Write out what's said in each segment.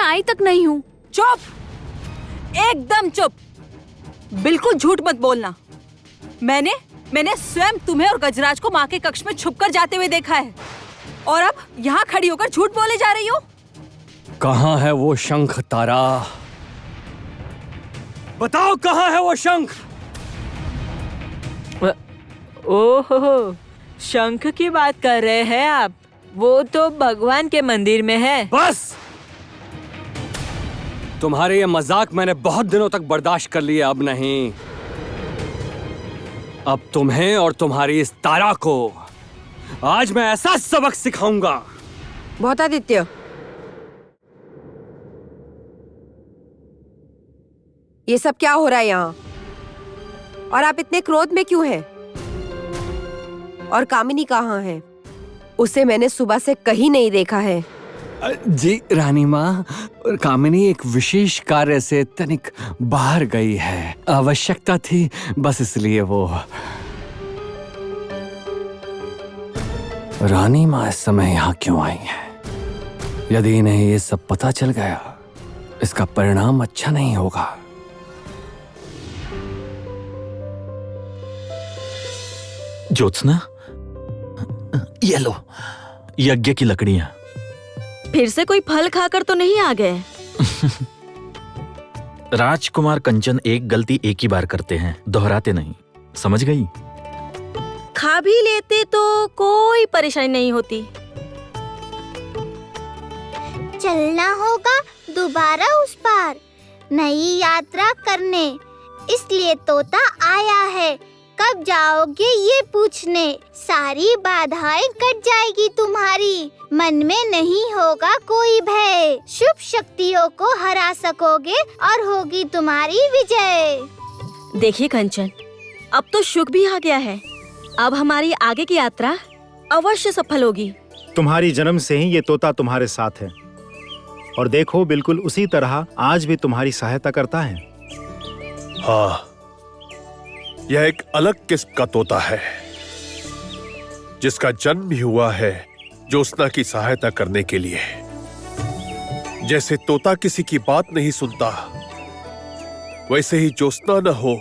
मैं आई तक नहीं हूँ। चुप, एकदम चुप, बिल्कुल झूठ मत बोलना। मैंने स्वयं तुम्हें और गजराज को माँ के कक्ष में छुपकर जाते हुए देखा है, और अब यहाँ खड़ी होकर झूठ बोले जा रही हो। कहाँ है वो शंख तारा? बताओ कहाँ है वो शंख? ओहो, शंख की बात कर रहे हैं आप? वो तो भगवान के मंदिर में है। बस! तुम्हारे ये मजाक मैंने बहुत दिनों तक बर्दाश्त कर लिए, अब नहीं। अब तुम्हें और तुम्हारी इस तारा को आज मैं ऐसा सबक सिखाऊंगा। बहुत आदित्य, ये सब क्या हो रहा है यहाँ? और आप इतने क्रोध में क्यों हैं? और कामिनी कहाँ है? उसे मैंने सुबह से कहीं नहीं देखा है। जी रानी माँ, कामिनी एक विशेष कार्य से तनिक बाहर गई है, आवश्यकता थी बस, इसलिए वो। रानी माँ इस समय यहाँ क्यों आई है? यदि इन्हें ये सब पता चल गया, इसका परिणाम अच्छा नहीं होगा। ज्योत्सना, ये लो यज्ञ की लकड़ियां। फिर से कोई फल खाकर तो नहीं आ गए? राजकुमार कंचन एक गलती एक ही बार करते हैं, दोहराते नहीं, समझ गई? खा भी लेते तो कोई परेशानी नहीं होती। चलना होगा दोबारा उस पार, नई यात्रा करने, इसलिए तोता आया है। कब जाओगे ये पूछने, सारी बाधाएं कट जाएगी तुम्हारी, मन में नहीं होगा कोई भय, शुभ शक्तियों को हरा सकोगे और होगी तुम्हारी विजय। देखिए कंचन, अब तो सुख भी आ गया है, अब हमारी आगे की यात्रा अवश्य सफल होगी। तुम्हारी जन्म से ही ये तोता तुम्हारे साथ है, और देखो बिल्कुल उसी तरह आज भी तुम्हारी सहायता करता है। हाँ, यह एक अलग किस्म का तोता है, जिसका जन्म भी हुआ है ज्योत्सना की सहायता करने के लिए। जैसे तोता किसी की बात नहीं सुनता, वैसे ही ज्योत्सना न हो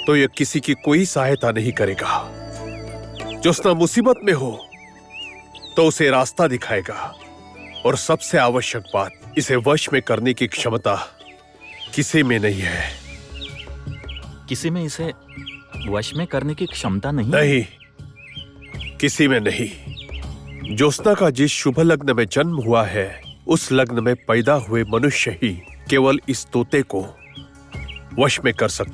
तो यह किसी की कोई सहायता नहीं करेगा। ज्योत्सना मुसीबत में हो तो उसे रास्ता दिखाएगा, और सबसे आवश्यक बात, इसे वश में करने की क्षमता किसी में नहीं है। किसी में इसे वश में करने की क्षमता नहीं, किसी में नहीं। ज्योत्सना का जिस शुभ लग्न में जन्म हुआ है, उस लग्न में पैदा हुए मनुष्य ही केवल इस तोते को वश में कर सकते।